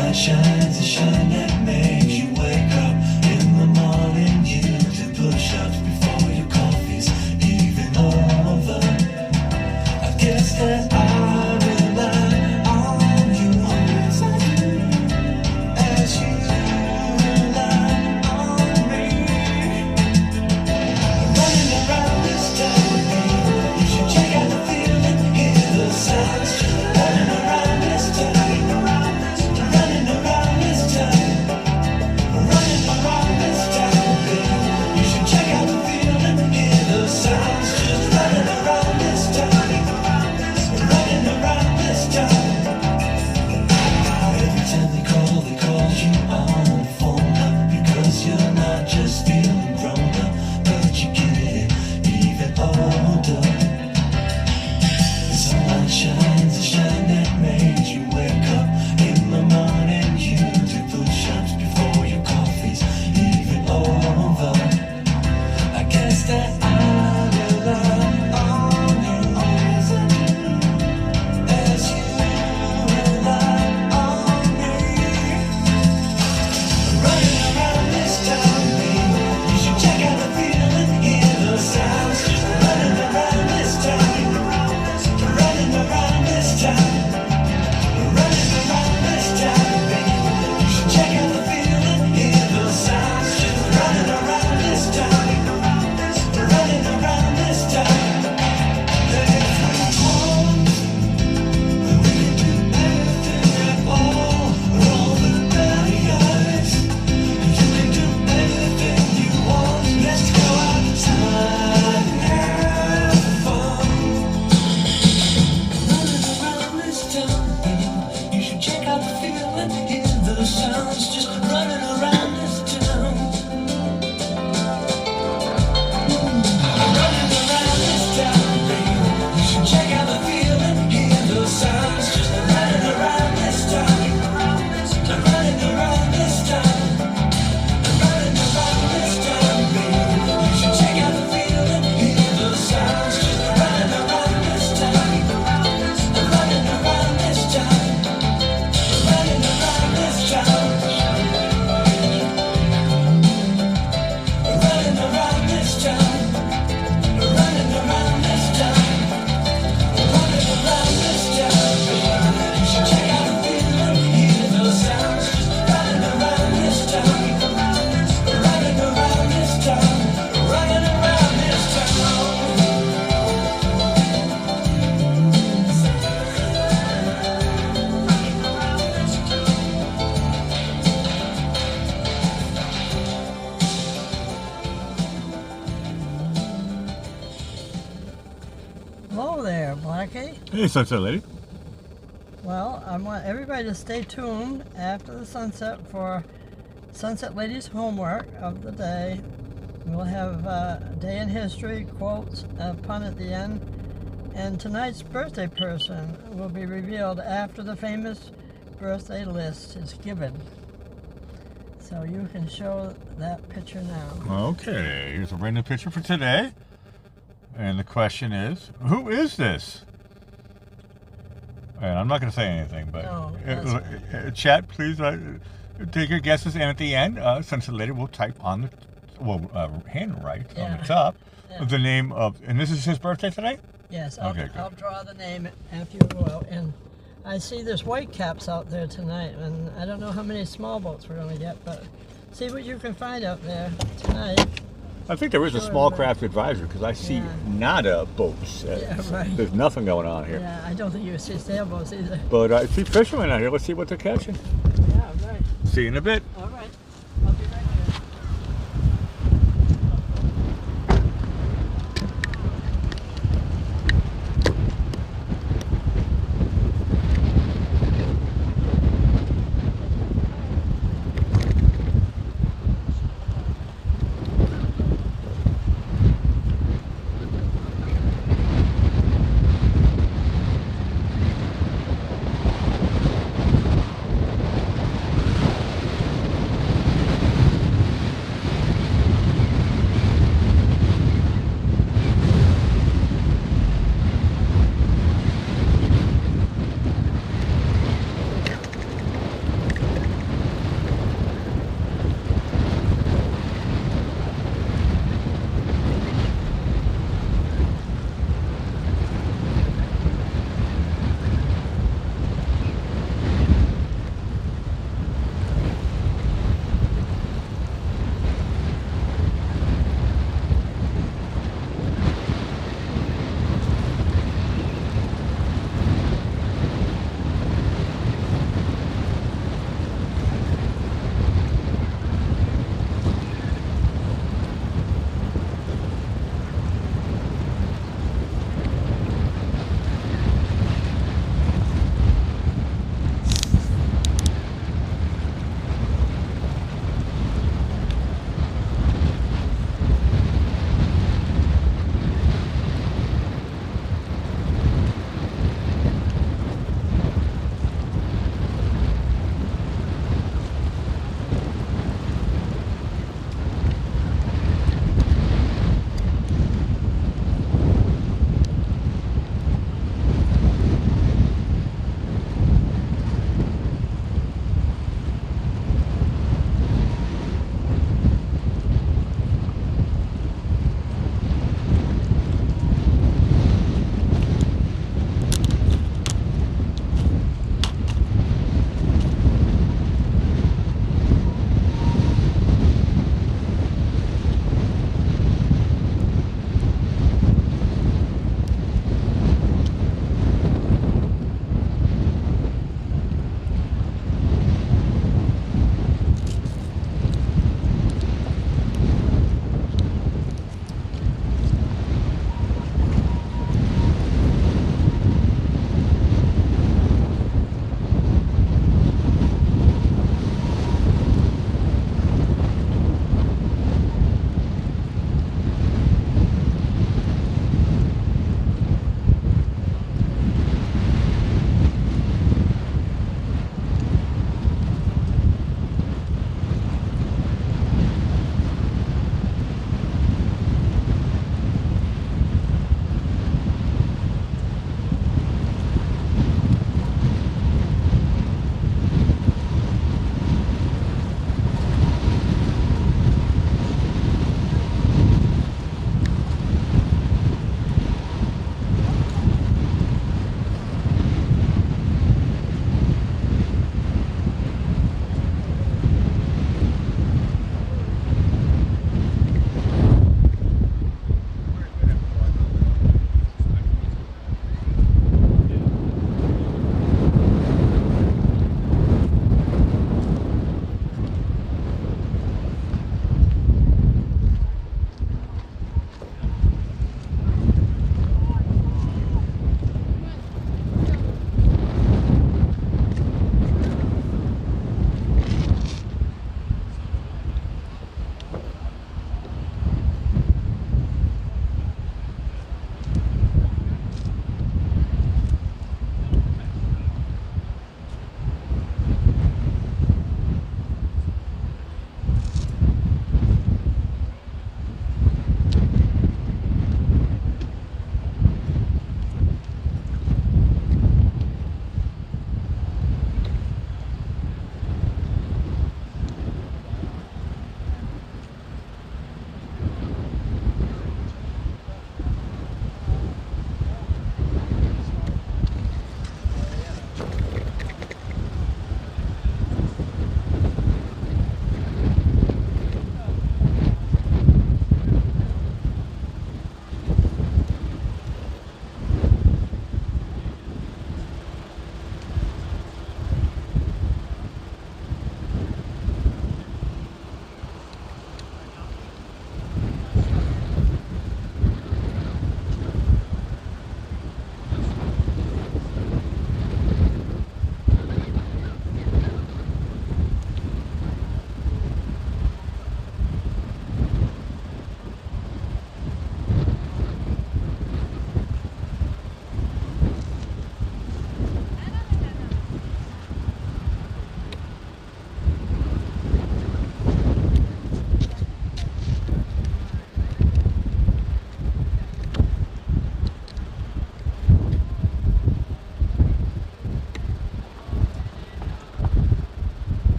sunlight shines a shine that makes you wake up in the morning. You do push-ups before your coffee's even over. I guess that I rely on you as I do, as you rely on me. Running around this town with me, you should check out the feeling, hear the sounds. Running around this town, running around this town, running around this town, baby. You should check out the feeling, hear the sounds. Just running around this town, running around this town. Every time they call you on the phone, because you're not just feeling grown up, but you get even older. The sunlight shines a shine that makes you wake up in the morning. You do push-ups before your coffee's even over. I guess that I rely on you as I do, as you rely on me. Running around this town, baby, you should check out the feeling, hear the sounds. Just running around this town, running around this town, running around this town, baby. You should check out the feeling, hear the sounds. Just running around this town, running around this town. If we want, we can do anything at all. Roll the dice. You can do anything you want. Let's go outside and have fun. Running around this town, baby. You should check out the feeling, hear the sounds. Just running around this town. Running around this town, baby. You should check out the feeling, hear the sounds. Just running around this town. Running around this town. Running around this town, baby. You should check out the feeling, hear the sounds. Just running around this town. Running around this town. Running around this town. Running around this town. Running around this town. Running around this town, baby. You should check out the feeling, hear the sounds. Just running around this town. Running around this town. Running around this town. Hello there, Blackie. Hey, Sunset Lady. Well, I want everybody to stay tuned after the sunset for Sunset Lady's homework of the day. We'll have day in history, quotes, a pun at the end, and tonight's birthday person will be revealed after the famous birthday list is given. So you can show that picture now. Okay, here's a random picture for today. And the question is, who is this? And I'm not going to say anything, but No, chat, please take your guesses. And at the end, Sunset Lady will type on the handwrite on Yeah. the top Yeah. the name of, and this is his birthday today? Yes, Okay, good. I'll draw the name after you go out. And I see there's white caps out there tonight, and I don't know how many small boats we're going to get, but see what you can find out there tonight. I think there is a Sure, small but- craft advisory because I see Yeah. nada boats. Yeah, right. There's nothing going on here. Yeah, I don't think you see sailboats either. But I see fishermen out here. Let's see what they're catching. Yeah, right. See you in a bit. All right. I'll be right there.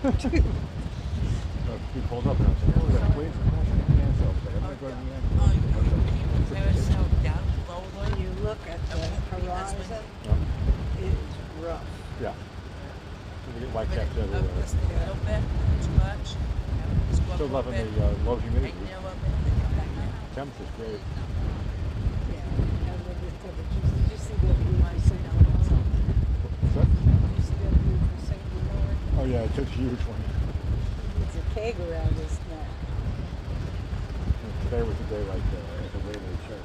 He pulled up and I was like, oh, we got a wait for caution. Yeah, so I was like, I'm going to go to the end. Oh, you there's so down low When you look at the horizon, it's rough. Yeah. We get white But caps up everywhere. just a little bit, too much. Just go up Still a little loving bit, the low humidity. tighten it a little bit, then come back down. Temps is great. Yeah, and then did you see the view of St. Bernard? What's that? Did you see that view of St. Bernard? Oh yeah, it's a huge one. It's a keg around his neck. Today was a day like the way they check.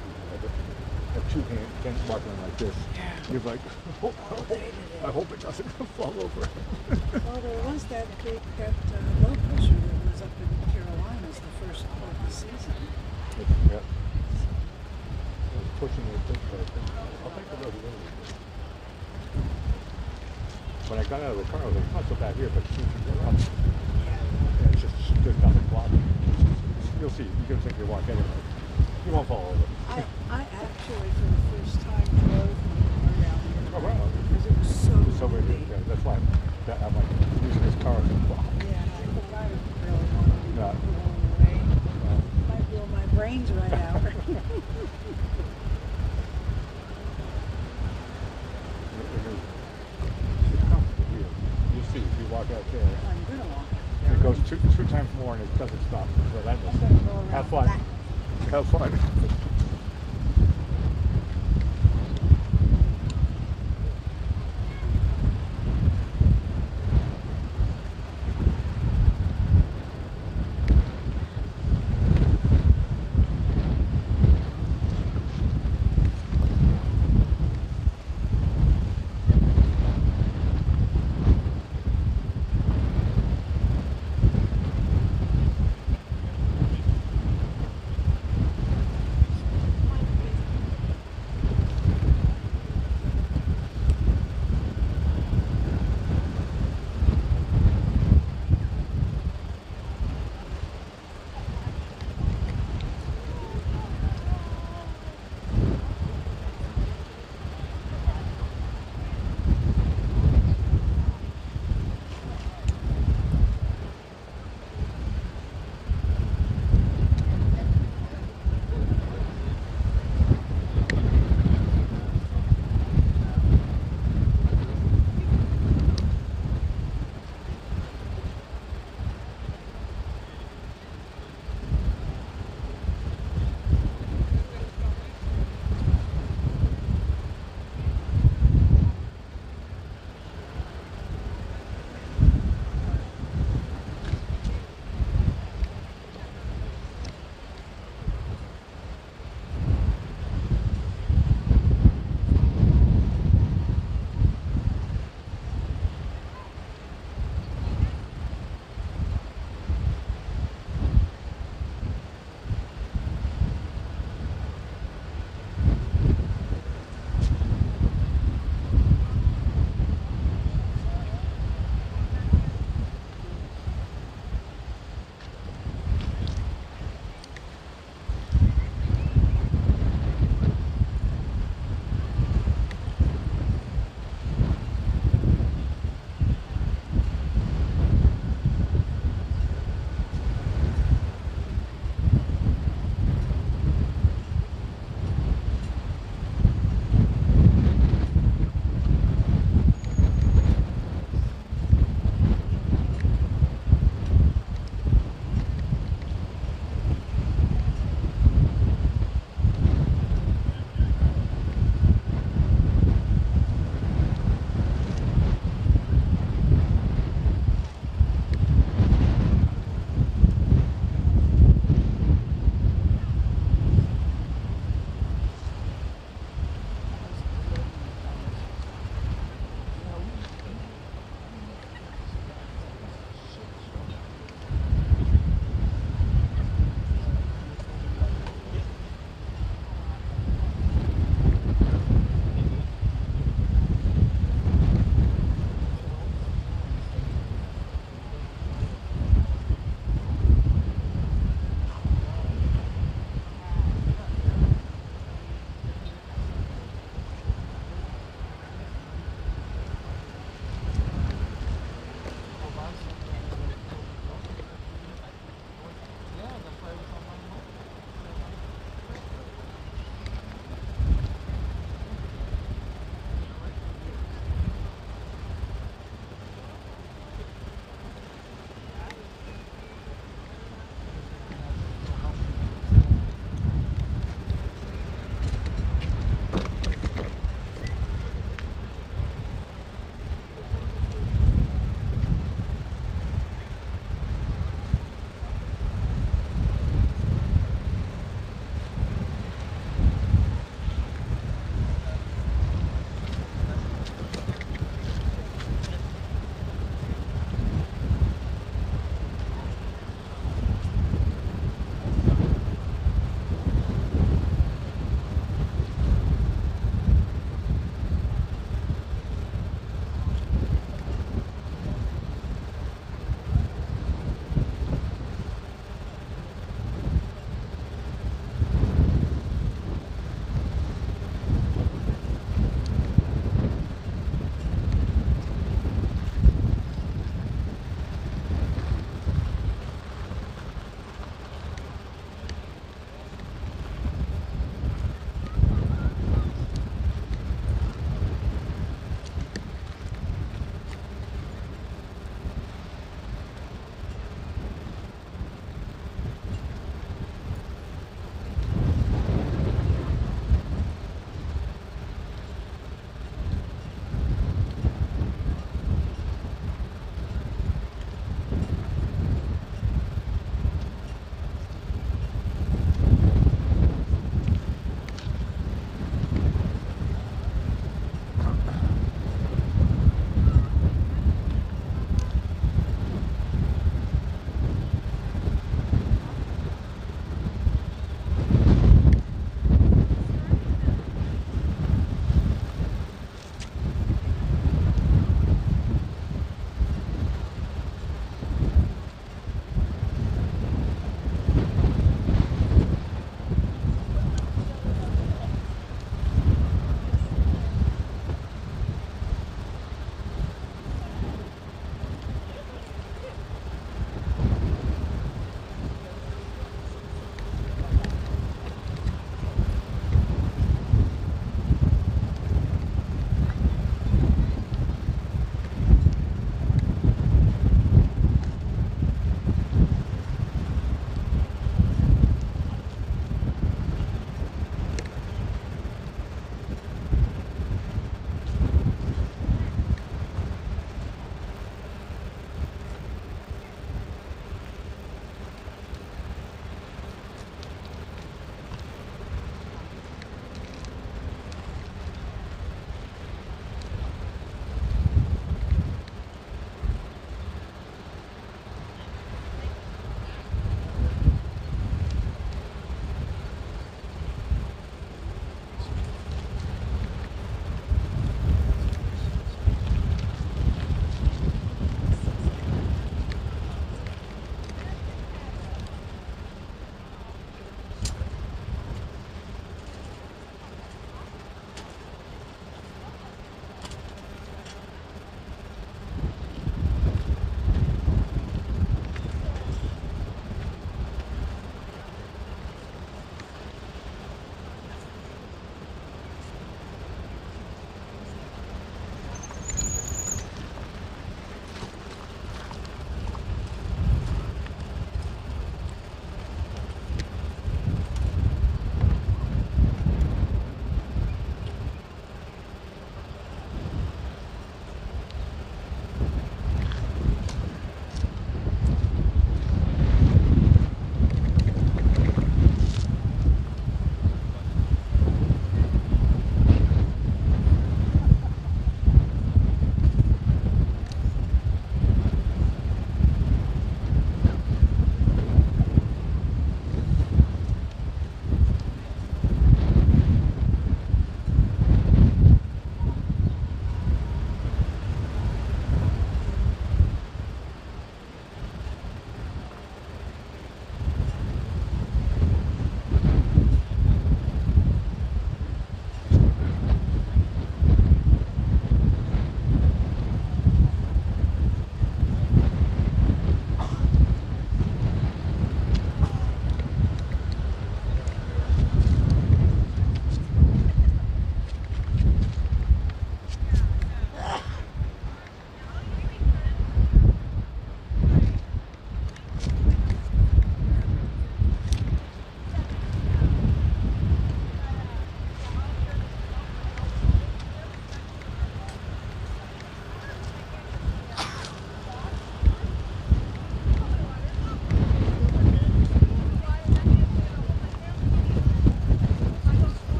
A two-hand marking like this. You're like, I hope it doesn't fall over. Well, there was that big, low pressure that was up in the Carolinas the first part of the season. Yeah. It was pushing it this way. I'll take the road a little bit. When I got out of the car, I was like, it's not so bad here, but as soon as you go up, yeah, it's just, there's nothing blocking. You'll see, you're going to think you walk anyway. You won't fall over. I actually, for the first time, drove my car down here. Oh, wow. Because it was so windy. windy. Yeah, that's why I'm like using this car as a block. Yeah, I think I really want to be Yeah. blown away. Might blow my brains right out. You'll see if you walk out there. I'm gonna walk out there. It goes two times more and it doesn't stop. It's relentless. I'm gonna go around Have fun. back. Have fun.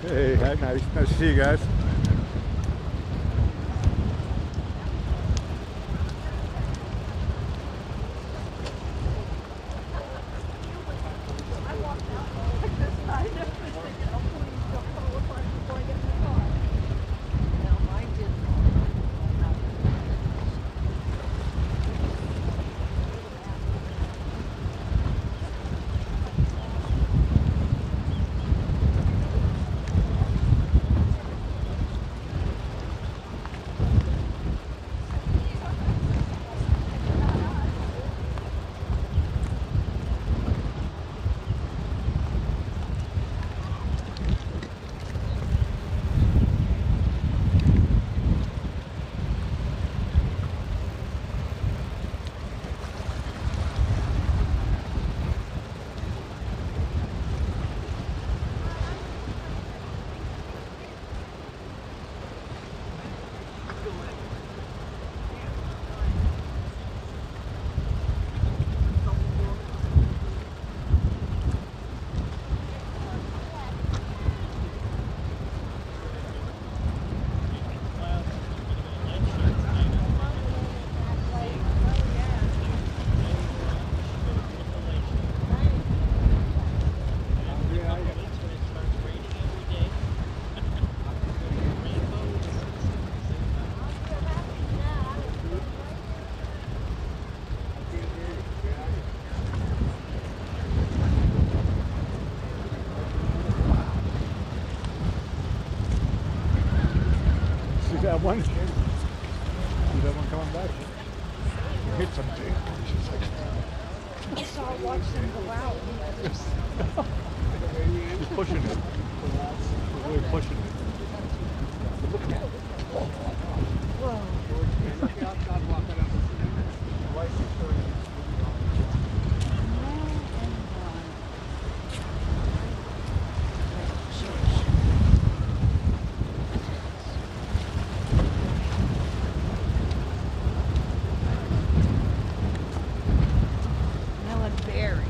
Hey, hi, nice to see you guys. See that one? See that one coming back? Hit something. She's like, I saw watch them go out. she's pushing it. She's really pushing it. Melon berry.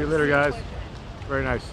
you later, guys. Very nice.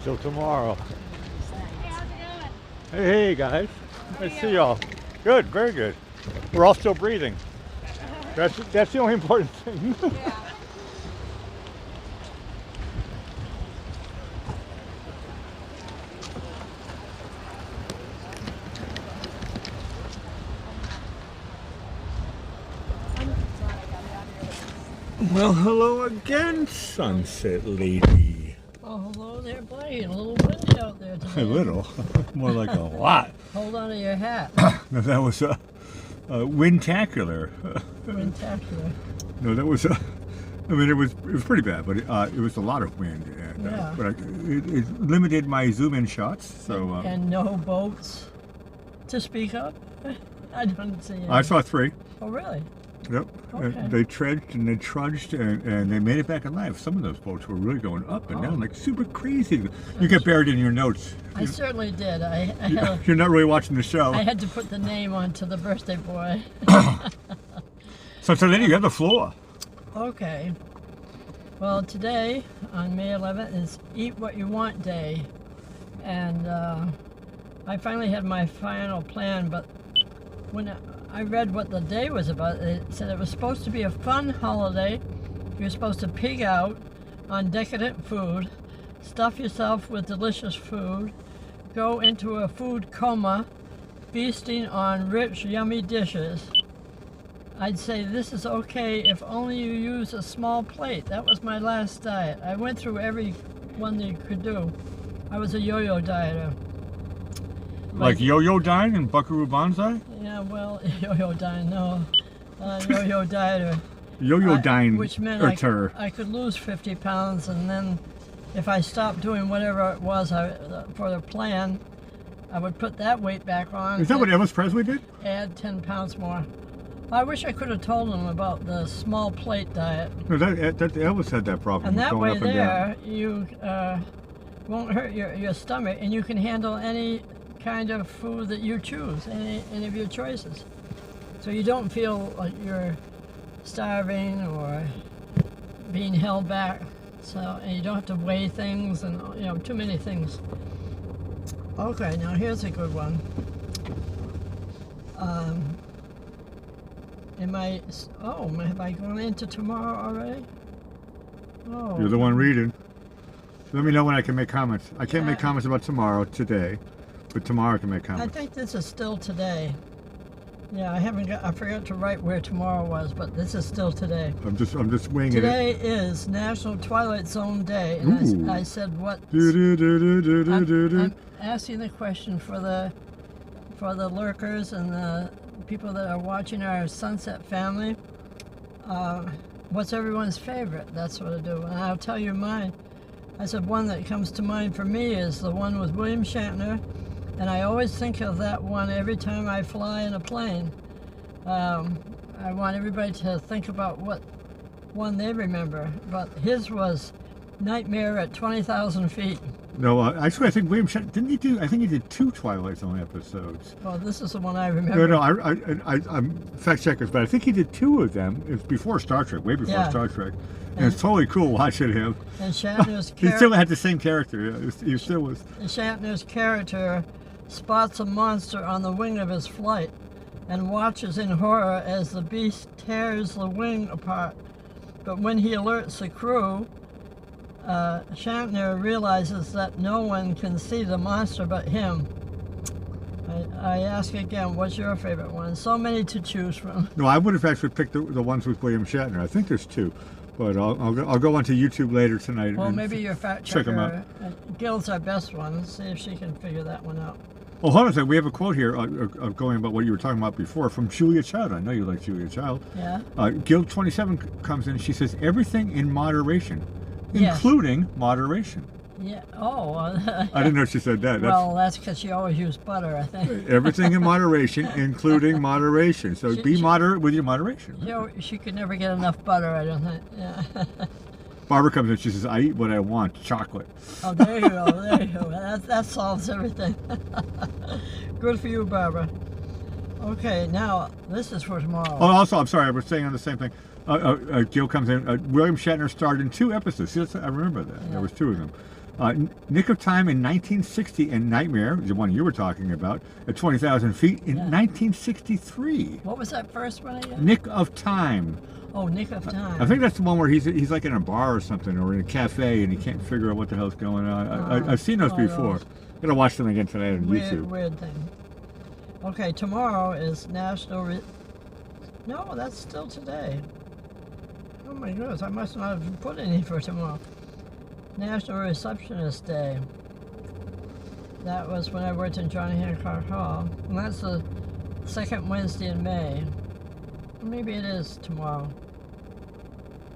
Till tomorrow. Hey guys, nice to see y'all. Good, very good. We're all still breathing. That's the only important thing. Well, hello again, Sunset Lady. Oh, hello there, buddy. A little wind out there today. A little, more like a lot. Hold on to your hat. No, that was windtacular. Windtacular. No, that was. I mean, it was pretty bad, but it was a lot of wind, and, Yeah. but it limited my zoom-in shots. So And no boats to speak of? I don't see any. I saw 3. Oh, really? Yep. Okay. And they trudged and they trudged and they made it back alive. Some of those boats were really going up and down, like super crazy. You get buried in your notes. I certainly did. I had You're not really watching the show. I had to put the name onto the birthday boy. So today you have the floor. Okay. Well, today, on May 11th, is Eat What You Want Day. And I finally had my final plan, but when I read what the day was about, it said it was supposed to be a fun holiday. You're supposed to pig out on decadent food, stuff yourself with delicious food, go into a food coma, feasting on rich, yummy dishes. I'd say this is okay if only you use a small plate. That was my last diet. I went through every one that you could do. I was a yo-yo dieter. Like yo-yo dine and Buckaroo Banzai? Yeah, well, yo-yo dieter, no. Yo-yo dieter. Yo-yo dine Which meant I could lose 50 pounds, and then if I stopped doing whatever it was for the plan, I would put that weight back on. Is that what Elvis Presley did? Add 10 pounds more. I wish I could have told him about the small plate diet. No, that Elvis had that problem. And that going way up and down. there, you won't hurt your stomach, and you can handle any kind of food that you choose, any of your choices. So you don't feel like you're starving or being held back. So, and you don't have to weigh things and, too many things. Okay, now here's a good one. Have I gone into tomorrow already? Oh. You're the one reading. Let me know when I can make comments. I can't make comments about tomorrow today, but tomorrow I can make I comments. think this is still today. Yeah, I forgot to write where tomorrow was, but this is still today. I'm just winging Today is National Twilight Zone Day, and I said what? I'm asking the question for the lurkers and the people that are watching our Sunset family. What's everyone's favorite? That's what I do, and I'll tell you mine. I said one that comes to mind for me is the one with William Shatner, and I always think of that one every time I fly in a plane. I want everybody to think about what one they remember, but his was Nightmare at 20,000 feet. No, actually, I think William Shatner, didn't he do? I think he did 2 Twilight Zone episodes. Well, this is the one I remember. No, I'm fact checkers, but I think he did 2 of them. It was before Star Trek, way before Star Trek, and it's totally cool watching him. And Shatner's He still had the same character. He still was. And Shatner's character spots a monster on the wing of his flight and watches in horror as the beast tears the wing apart. But when he alerts the crew, Shatner realizes that no one can see the monster but him. I ask again, what's your favorite one? So many to choose from. No, I would have actually picked the ones with William Shatner. I think there's 2, but I'll go onto YouTube later tonight. Well, and maybe your fact check them checker, out. Gil's our best one. Let's see if she can figure that one out. Oh, hold on a second. We have a quote here going about what you were talking about before from Julia Child. I know you like Julia Child. Yeah. Gil 27 comes in. She says everything in moderation, Yes. including moderation. Yeah. Oh. I didn't know she said that. Well, that's because she always used butter, I think. Everything in moderation, including moderation. So be moderate with your moderation. She could never get enough butter, I don't think. Yeah. Barbara comes in. She says, "I eat what I want, chocolate." Oh, there you go. There you go. That solves everything. Good for you, Barbara. Okay, now this is for tomorrow. Oh, also, I'm sorry. I was saying on the same thing. Gil comes in. William Shatner starred in 2 episodes. See, I remember that. Yeah. There was 2 of them. Nick of Time in 1960 and Nightmare, the one you were talking about, at 20,000 feet in Yeah. 1963. What was that first one again? Nick of Time. Oh, Nick of Time. I think that's the one where he's like in a bar or something, or in a cafe, and he can't figure out what the hell's going on. I've seen those one of before. those. I'm gonna watch them again tonight on YouTube. Weird thing. Okay, tomorrow is No, that's still today. Oh my goodness, I must not have put any for tomorrow. National Receptionist Day. That was when I worked in John Hancock Hall. And that's the second Wednesday in May. Maybe it is tomorrow.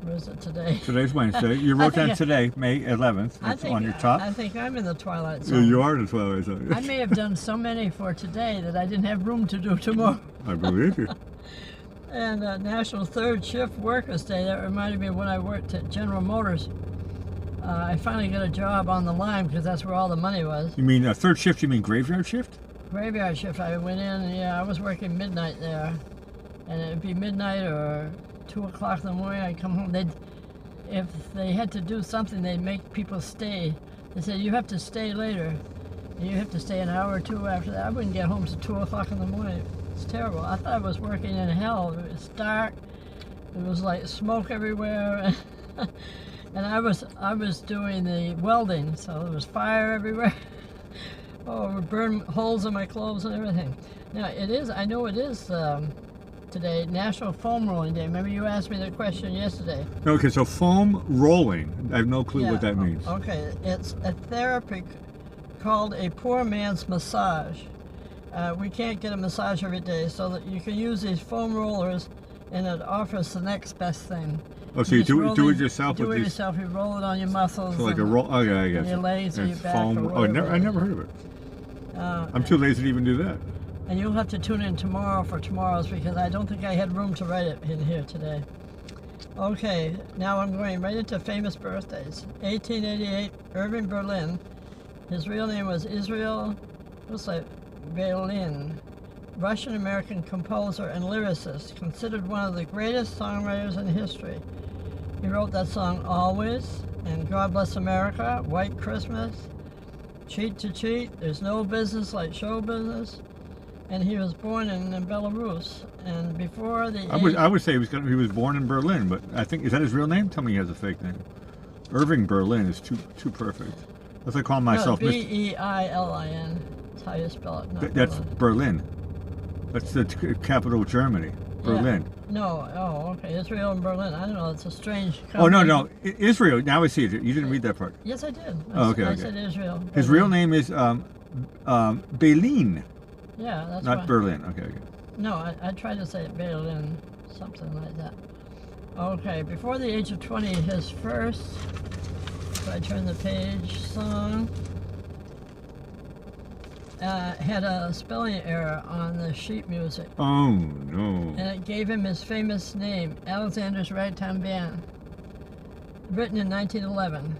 Or is it today? Today's Wednesday. You I wrote think down today, May 11th. It's on your top. I think I'm in the twilight Yeah, zone. you are in the twilight zone. I may have done so many for today that I didn't have room to do tomorrow. I believe you. And National Third Shift Workers Day. That reminded me of when I worked at General Motors. I finally got a job on the line because that's where all the money was. You mean third shift? You mean graveyard shift? Graveyard shift. I went in and I was working midnight there. And it'd be midnight or 2 o'clock in the morning. I'd come home. If they had to do something, they'd make people stay. They said, you have to stay later. And you have to stay an hour or two after that. I wouldn't get home till 2 o'clock in the morning. It's terrible. I thought I was working in hell. It was dark. It was like smoke everywhere. And I was doing the welding, so there was fire everywhere. Oh, it would burn holes in my clothes and everything. Now, I know it is today, National Foam Rolling Day. Remember you asked me that question yesterday. Okay, so foam rolling. I have no clue what that means. Okay, it's a therapy called a poor man's massage. We can't get a massage every day, so that you can use these foam rollers, and it offers the next best thing. Oh, so you just do it yourself do with it these? yourself. You roll it on your muscles. So like a and roll? Oh yeah, I guess. your legs or And your it's back. foam. Or Oh, I never heard of it. I'm too lazy to even do that. And you'll have to tune in tomorrow for tomorrow's because I don't think I had room to write it in here today. Okay, now I'm going right into famous birthdays. 1888, Irving Berlin. His real name was Israel, looks like Berlin. Russian-American composer and lyricist, considered one of the greatest songwriters in history. He wrote that song Always, and God Bless America, White Christmas, Cheat to Cheat, There's No Business Like Show Business, and he was born in Belarus. And before the I would say he was born in Berlin, but I think, is that his real name? Tell me he has a fake name. Irving Berlin is too perfect. That's like calling myself no, Beilin. That's how you spell it. Not That's Berlin. Berlin. That's the capital of Germany. Berlin. Yeah. No, oh, okay. Israel and Berlin. I don't know. It's a strange. Oh no, combination. Israel. Now I see it. You didn't read that part. Yes, I did. Oh, okay, I okay. said Israel. His Berlin. real name is Berlin, Yeah, that's not why. Berlin. Okay. No, I tried to say it Berlin, something like that. Okay, before the age of 20, his first, if I turn the page, song had a spelling error on the sheet music. Oh no. And it gave him his famous name, Alexander's Ragtime Band. Written in 1911,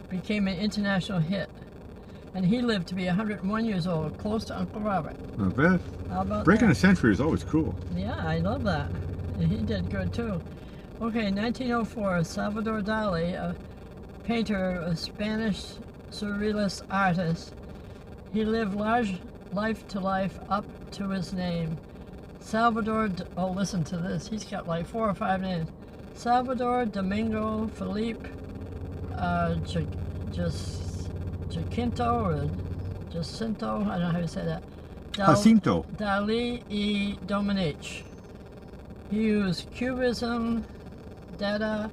became an international hit. And he lived to be 101 years old, close to Uncle Robert. Not bad. How about Breaking that? a century is always cool. Yeah, I love that. And he did good too. Okay, 1904, Salvador Dali, a painter, a Spanish surrealist artist. He lived large life to life up to his name. Oh, listen to this. He's got like 4 or 5 names. Salvador Domingo Felipe Jacinto or Jacinto, I don't know how you say that. Jacinto. Dali y Dominique. He used Cubism, Dada,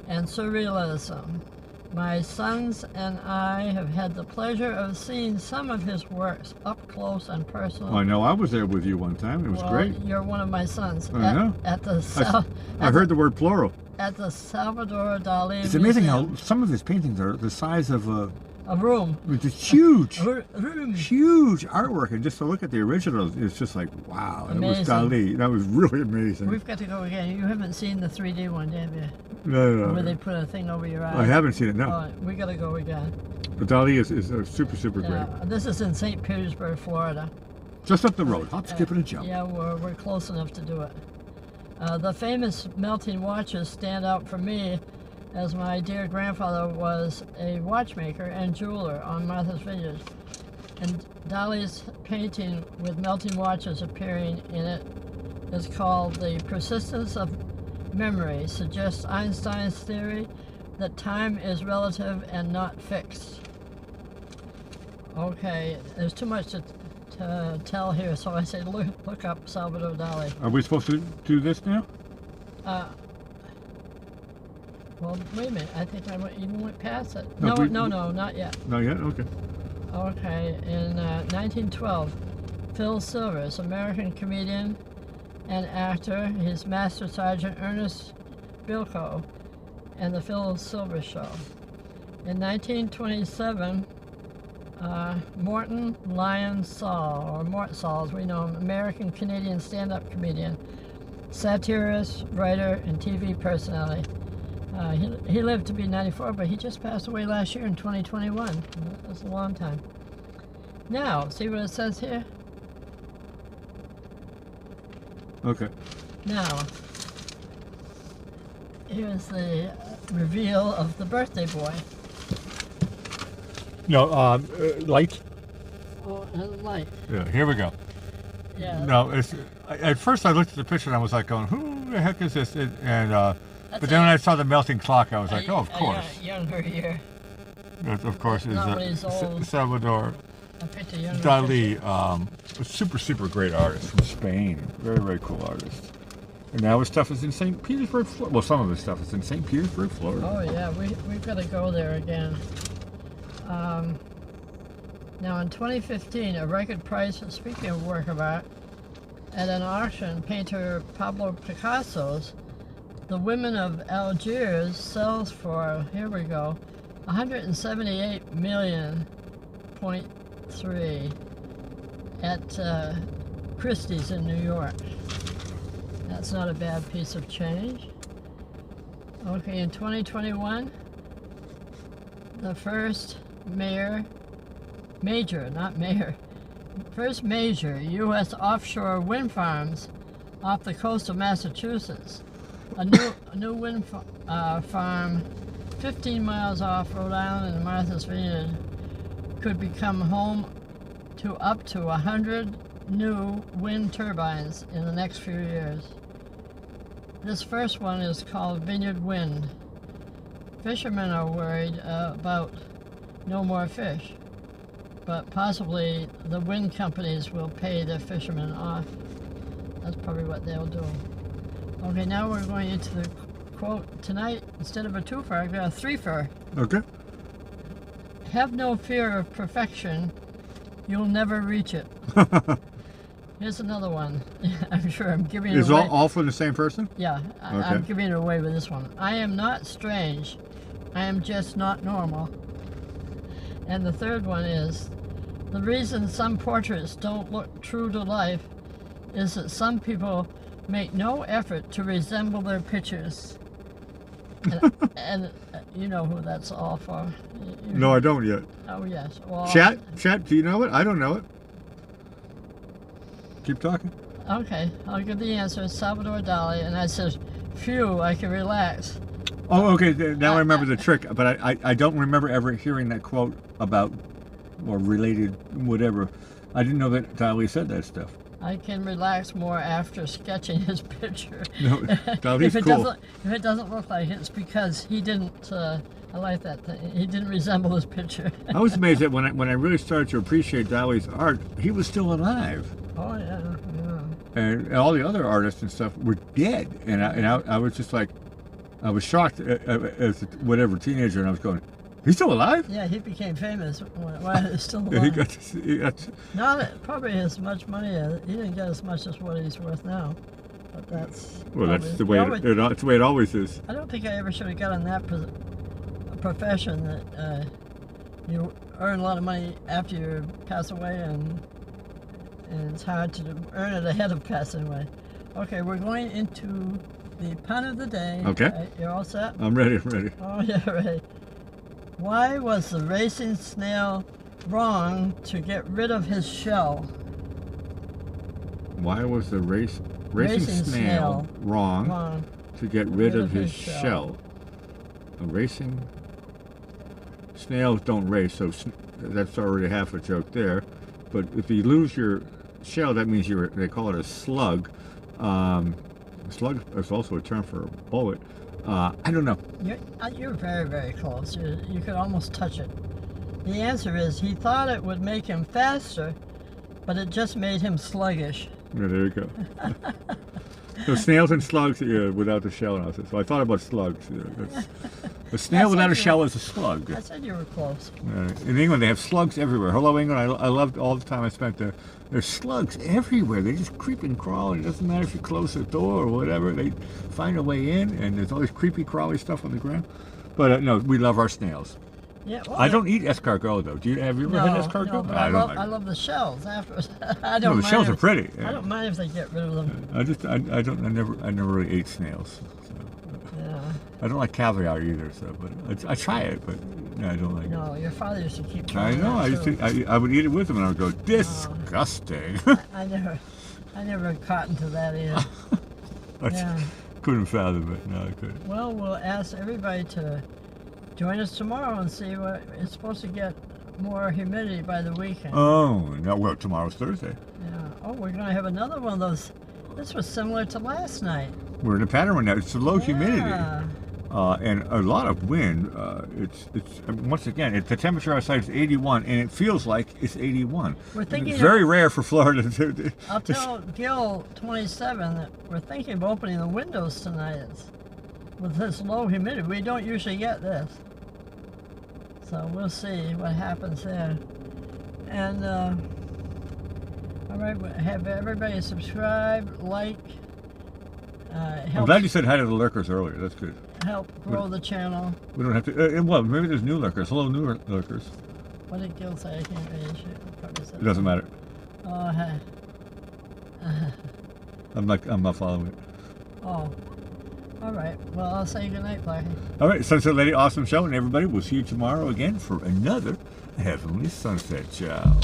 and Surrealism. My sons and I have had the pleasure of seeing some of his works up close and personal. I know. I was there with you one time. It was Well, great. You're one of my sons. I know. I heard the word plural. At the Salvador Dali It's amazing Museum. how some of his paintings are the size of A room. it's huge. Room. Huge artwork, and just to look at the original, it's just like, wow, it was Amazing. Dali. That was really amazing. We've got to go again. You haven't seen the 3D one, have you? No. Where they put a thing over your eye. I haven't seen it, no. Oh, we got to go again. But Dali is super Yeah, great. this is in St. Petersburg, Florida. Just up the road, hop, skip, and a jump. Yeah, we're close enough to do it. The famous melting watches stand out for me as my dear grandfather was a watchmaker and jeweler on Martha's Vineyard. And Dali's painting with melting watches appearing in it is called The Persistence of Memory, suggests Einstein's theory that time is relative and not fixed. Okay, there's too much to tell here, so I say look up Salvador Dali. Are we supposed to do this now? Well, wait a minute. I think I even went past it. No, No, not yet. Not yet? Okay. Okay, in 1912, Phil Silvers, American comedian and actor, his Master Sergeant Ernest Bilko, and the Phil Silvers Show. In 1927, Morton Lyon Saul, or Mort Saul as we know him, American Canadian stand-up comedian, satirist, writer, and TV personality. He lived to be 94, but he just passed away last year in 2021. That's a long time. Now, see what it says here? Okay. Now, here's the reveal of the birthday boy. No, light? Oh, and a light. Yeah, here we go. Yeah. No, at first I looked at the picture and I was like going, who the heck is this? But then when I saw the melting clock, I was like, oh, of course. A younger year. That, of course, is Not when he's old. Salvador I picked a younger Dali, picture. a super great artist from Spain. Very cool artist. And now his stuff is in St. Petersburg, Florida. Well, some of his stuff is in St. Petersburg, Florida. Oh, yeah, we've got to go there again. Now, in 2015, a record price, speaking of work of art, at an auction, painter Pablo Picasso's The Women of Algiers sells for, here we go, 178 million point three at Christie's in New York. That's not a bad piece of change. Okay, in 2021, the first first major U.S. offshore wind farms off the coast of Massachusetts. A new wind farm 15 miles off Rhode Island in Martha's Vineyard could become home to up to 100 new wind turbines in the next few years. This first one is called Vineyard Wind. Fishermen are worried about no more fish, but possibly the wind companies will pay their fishermen off. That's probably what they'll do. Okay, now we're going into the quote. Tonight, instead of a twofer, I've got a threefer. Okay. Have no fear of perfection. You'll never reach it. Here's another one. I'm sure I'm giving it Is away. all from the same person? Yeah, Okay. I'm giving it away with this one. I am not strange. I am just not normal. And the third one is, the reason some portraits don't look true to life is that some people make no effort to resemble their pictures. And you know who that's all for. No, I don't yet. Oh, yes. Well, Chat, do you know it? I don't know it. Keep talking. Okay, I'll give the answer. Salvador Dali. And I said, phew, I can relax. Oh, okay. Now I remember the trick, but I don't remember ever hearing that quote about or related whatever. I didn't know that Dali said that stuff. I can relax more after sketching his picture. No, Dali's cool. If it doesn't look like it, it's because he didn't. I like that thing. He didn't resemble his picture. I was amazed that when I really started to appreciate Dali's art, he was still alive, Oh yeah. and all the other artists and stuff were dead. And I was just like, I was shocked as a whatever teenager, and I was going, he's still alive? Yeah, he became famous while he was still Yeah, alive. he got Not probably as much money. He didn't get as much as what he's worth now. But that's well, that's always- the way it's the way it always is. I don't think I ever should have gotten that profession that you earn a lot of money after you pass away, and it's hard to earn it ahead of passing away. Okay, we're going into the pun of the day. Okay. You're all set? I'm ready. Oh, yeah, ready. Why was the racing snail wrong to get rid of his shell? Why was the racing Racing snail wrong Wrong. to get rid of his shell? racing. Snails don't race, so that's already half a joke there. But if you lose your shell, that means they call it a slug. Slug is also a term for a bullet. I don't know. You're very, very close. You could almost touch it. The answer is he thought it would make him faster, but it just made him sluggish. Yeah, there you go. So snails and slugs without the shell. And so I thought about slugs. A snail without a shell is a slug. I said you were close. In England, they have slugs everywhere. Hello, England. I loved all the time I spent there. There's slugs everywhere. They just creep and crawl. And it doesn't matter if you close the door or whatever. They find a way in, and there's all this creepy, crawly stuff on the ground. But no, we love our snails. Yeah, well, I don't eat escargot though. Have you ever had escargot? No, but I love the shells afterwards. I don't No, the mind shells are pretty. I don't mind if they get rid of them. I never really ate snails. So. Yeah. I don't like caviar either. So, but I try it, but no, I don't like it. No, your father used to keep. I know. I would eat it with him, and I would go disgusting. I never caught into that either. I couldn't fathom it. No, I couldn't. Well, we'll ask everybody to join us tomorrow and see what it's supposed to get more humidity by the weekend. Oh, no, well, tomorrow's Thursday. Yeah. Oh, we're going to have another one of those. This was similar to last night. We're in a pattern right now. It's low humidity. And a lot of wind. It's once again, the temperature outside is 81, and it feels like it's 81. We're thinking it's very rare for Florida to. I'll tell Gil 27 that we're thinking of opening the windows tonight. With this low humidity, we don't usually get this. So we'll see what happens there. And all right, have everybody subscribe, like. I'm glad you said hi to the lurkers earlier. That's good. Help grow the channel. We don't have to. Well, maybe there's new lurkers. Hello, new lurkers. What did Gil say? I can't really shoot. It doesn't matter. Oh, hey. I'm not following it. Oh. All right. Well, I'll say goodnight, Blackie. All right, Sunset Lady, awesome show, and everybody, we'll see you tomorrow again for another Heavenly Sunset. Ciao.